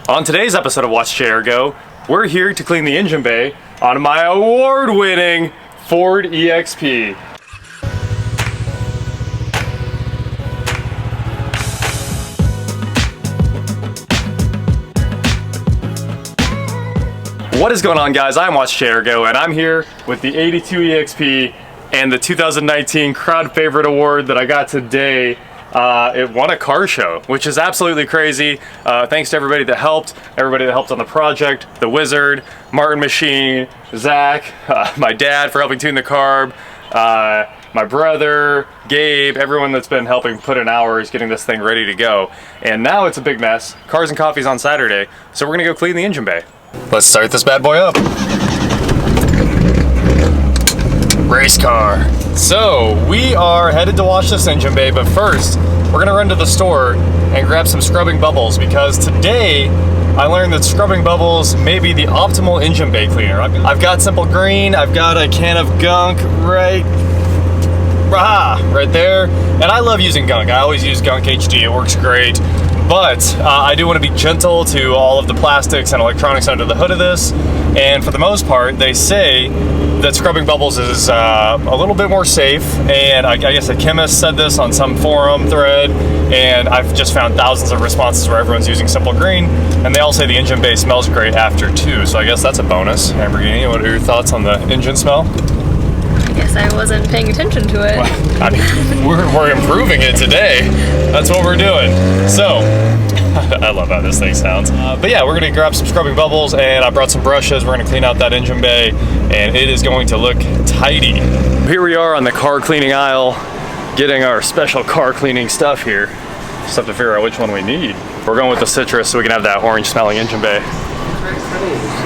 On today's episode of Watch Chair Go, we're here to clean the engine bay on my award-winning Ford EXP. What is going on, guys? I'm Watch Chair Go, and I'm here with the 82 EXP and the 2019 crowd favorite award that I got today. It won a car show, which is absolutely crazy. Thanks to everybody that helped on the project, the Wizard, Martin Machine, Zach, my dad for helping tune the carb, my brother, Gabe, everyone that's been helping put in hours getting this thing ready to go. And now it's a big mess. Cars and Coffee's on Saturday, so we're gonna go clean the engine bay. Let's start this bad boy up. Race car. So we are headed to wash this engine bay, but first we're gonna run to the store and grab some scrubbing bubbles, because today I learned that scrubbing bubbles may be the optimal engine bay cleaner. I've got Simple Green, I've got a can of Gunk right there, and I love using Gunk. I always use Gunk HD, it works great. But I do want to be gentle to all of the plastics and electronics under the hood of this, and for the most part they say that scrubbing bubbles is a little bit more safe, and I guess a chemist said this on some forum thread, and I've just found thousands of responses where everyone's using Simple Green, and they all say the engine bay smells great after too, so I guess that's a bonus. Lamborghini, what are your thoughts on the engine smell? I guess I wasn't paying attention to it. Well, I mean, we're improving it today. That's what we're doing. So, I love how this thing sounds. But yeah, we're gonna grab some scrubbing bubbles, and I brought some brushes. We're gonna clean out that engine bay, and it is going to look tidy. Here we are on the car cleaning aisle, getting our special car cleaning stuff here. Just have to figure out which one we need. We're going with the citrus so we can have that orange smelling engine bay.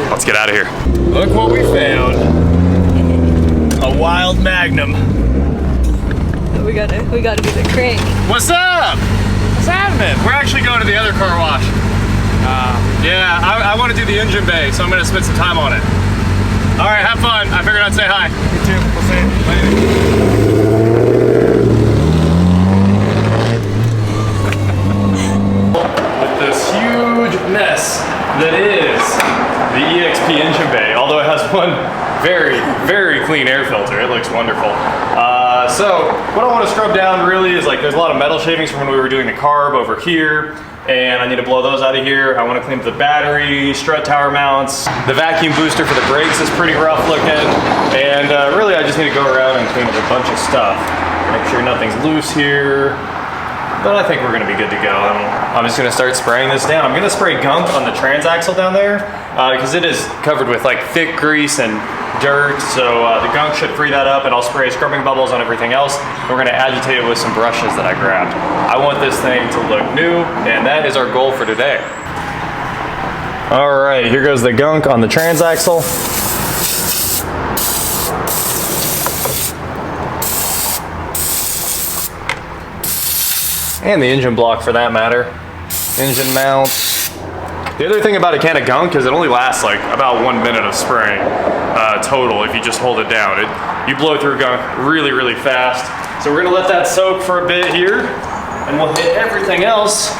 Let's get out of here. Look what we found. A wild Magnum. We gotta do the crank. What's up? What's happening? We're actually going to the other car wash. Yeah, I want to do the engine bay, so I'm going to spend some time on it. All right, have fun. I figured I'd say hi. You too. We'll see you later. With this huge mess that is the EXP engine bay, although it has one very, very clean air filter. It looks wonderful. So what I want to scrub down really is, like, there's a lot of metal shavings from when we were doing the carb over here, and I need to blow those out of here. I want to clean up the battery, strut tower mounts. The vacuum booster for the brakes is pretty rough looking, and really I just need to go around and clean up a bunch of stuff. Make sure nothing's loose here. But I think we're gonna be good to go. I'm just gonna start spraying this down. I'm gonna spray Gunk on the transaxle down there, because it is covered with like thick grease and dirt, so the Gunk should free that up, and I'll spray scrubbing bubbles on everything else. We're gonna agitate it with some brushes that I grabbed. I want this thing to look new, and that is our goal for today. All right, here goes the Gunk on the transaxle. And the engine block, for that matter. Engine mount. The other thing about a can of Gunk is it only lasts like about 1 minute of spraying total if you just hold it down. You blow through Gunk really, really fast. So we're gonna let that soak for a bit here, and we'll hit everything else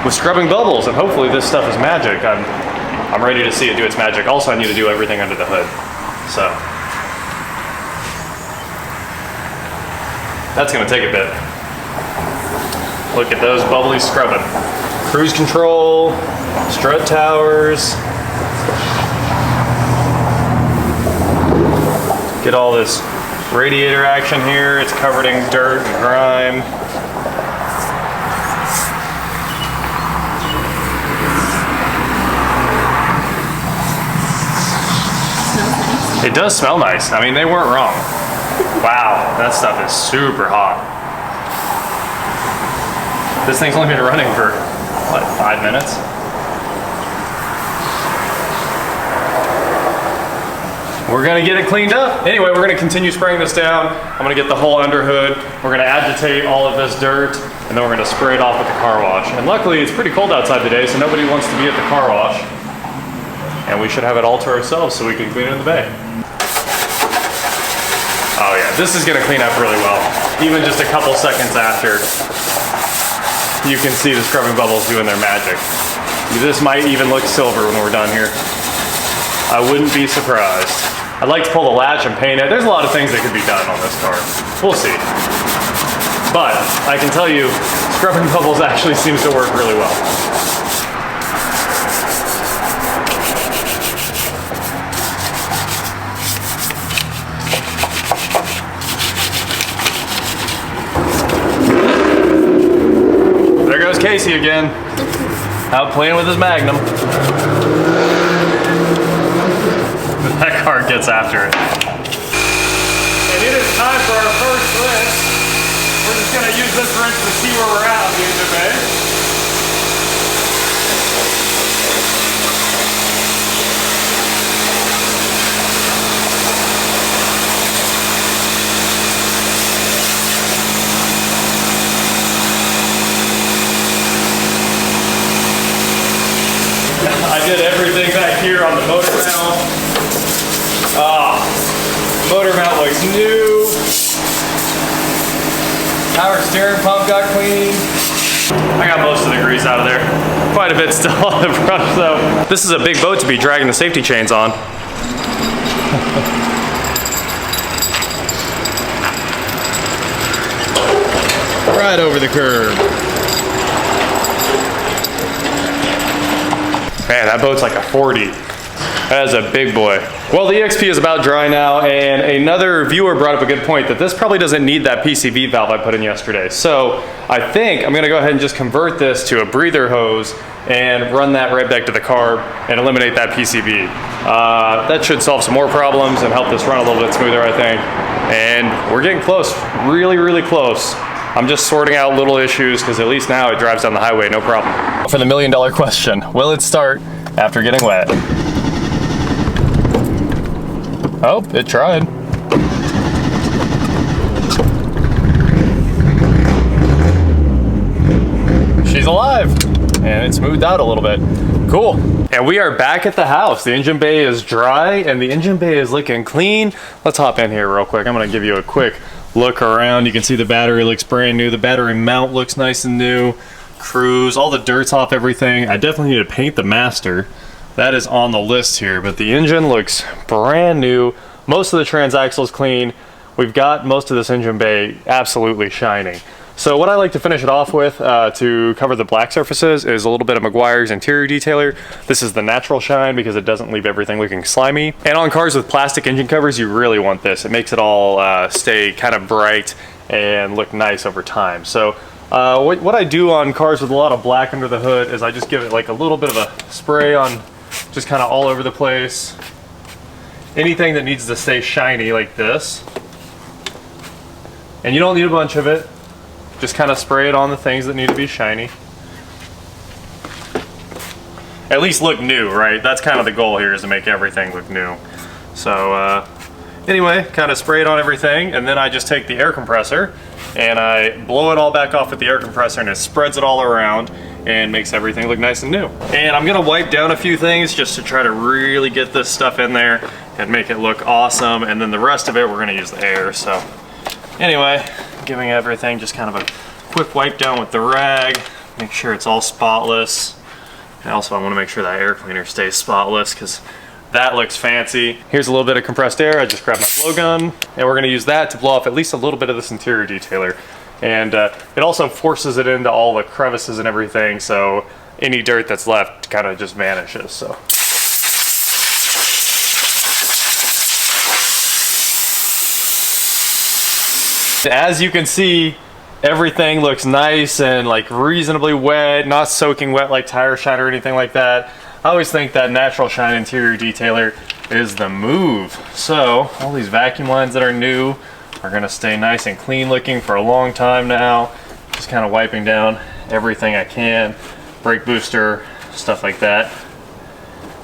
with scrubbing bubbles, and hopefully this stuff is magic. I'm ready to see it do its magic. Also, I need to do everything under the hood. So that's gonna take a bit. Look at those bubbly scrubbing. Cruise control, strut towers. Get all this radiator action here. It's covered in dirt and grime. It does smell nice. I mean, they weren't wrong. Wow, that stuff is super hot. This thing's only been running for, what, 5 minutes? We're gonna get it cleaned up. Anyway, we're gonna continue spraying this down. I'm gonna get the whole under hood. We're gonna agitate all of this dirt, and then we're gonna spray it off with the car wash. And luckily, it's pretty cold outside today, so nobody wants to be at the car wash. And we should have it all to ourselves so we can clean it in the bay. Oh yeah, this is gonna clean up really well. Even just a couple seconds after, you can see the scrubbing bubbles doing their magic. This might even look silver when we're done here. I wouldn't be surprised. I'd like to pull the latch and paint it. There's a lot of things that could be done on this car. We'll see. But I can tell you, scrubbing bubbles actually seems to work really well. There goes Casey again, out playing with his Magnum. That car gets after it. And it is time for our first rinse. We're just gonna use this rinse to see where we're at on the engine bay. I did everything back here on the motor mount. Motor mount looks new. Power steering pump got clean. I got most of the grease out of there. Quite a bit still on the brush though. This is a big boat to be dragging the safety chains on. Right over the curb. Man, that boat's like a 40. That is a big boy. Well, the EXP is about dry now, and another viewer brought up a good point that this probably doesn't need that PCV valve I put in yesterday. So I think I'm gonna go ahead and just convert this to a breather hose and run that right back to the carb and eliminate that PCV. That should solve some more problems and help this run a little bit smoother, I think. And we're getting close, really, really close. I'm just sorting out little issues because at least now it drives down the highway, no problem. For the million-dollar question, will it start after getting wet? Oh, it tried. She's alive, and it smoothed out a little bit. Cool. And we are back at the house. The engine bay is dry, and the engine bay is looking clean. Let's hop in here real quick. I'm gonna give you a quick look around. You can see the battery looks brand new. The battery mount looks nice and new. Cruise, all the dirt's off everything. I definitely need to paint the master. That is on the list here, but the engine looks brand new. Most of the transaxle's clean. We've got most of this engine bay absolutely shining. So what I like to finish it off with to cover the black surfaces is a little bit of Meguiar's interior detailer. This is the natural shine because it doesn't leave everything looking slimy. And on cars with plastic engine covers, you really want this. It makes it all stay kind of bright and look nice over time. So what I do on cars with a lot of black under the hood is I just give it like a little bit of a spray on just kind of all over the place. Anything that needs to stay shiny like this. And you don't need a bunch of it. Just kind of spray it on the things that need to be shiny. At least look new, right? That's kind of the goal here, is to make everything look new. So anyway, kind of spray it on everything, and then I just take the air compressor and I blow it all back off with the air compressor, and it spreads it all around and makes everything look nice and new. And I'm gonna wipe down a few things just to try to really get this stuff in there and make it look awesome, and then the rest of it we're gonna use the air. So anyway, giving everything just kind of a quick wipe down with the rag, make sure it's all spotless. And also I want to make sure that air cleaner stays spotless because that looks fancy. Here's a little bit of compressed air. I just grabbed my blowgun, and we're going to use that to blow off at least a little bit of this interior detailer. And it also forces it into all the crevices and everything, so any dirt that's left kind of just vanishes. So as you can see, everything looks nice and like reasonably wet, not soaking wet like tire shine or anything like that. I always think that natural shine interior detailer is the move. So all these vacuum lines that are new are gonna stay nice and clean looking for a long time now. Just kind of wiping down everything I can, brake booster, stuff like that.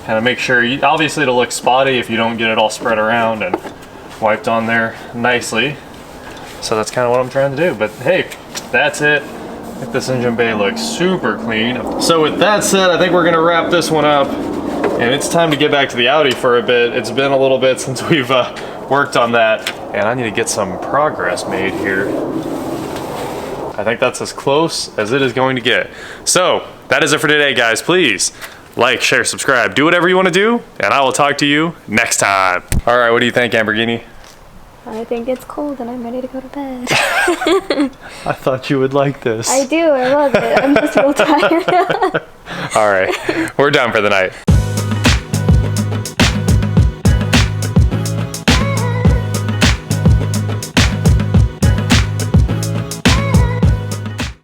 Kind of make sure, obviously it'll look spotty if you don't get it all spread around and wiped on there nicely. So that's kind of what I'm trying to do, but hey, that's it. I think this engine bay looks super clean. So with that said, I think we're gonna wrap this one up, and it's time to get back to the Audi for a bit. It's been a little bit since we've worked on that, and I need to get some progress made here. I think that's as close as it is going to get. So that is it for today, guys. Please like, share, subscribe, do whatever you want to do, and I will talk to you next time. All right, what do you think, Lamborghini? I think it's cold and I'm ready to go to bed. I thought you would like this. I do, I love it. I'm just real tired. All right, we're done for the night.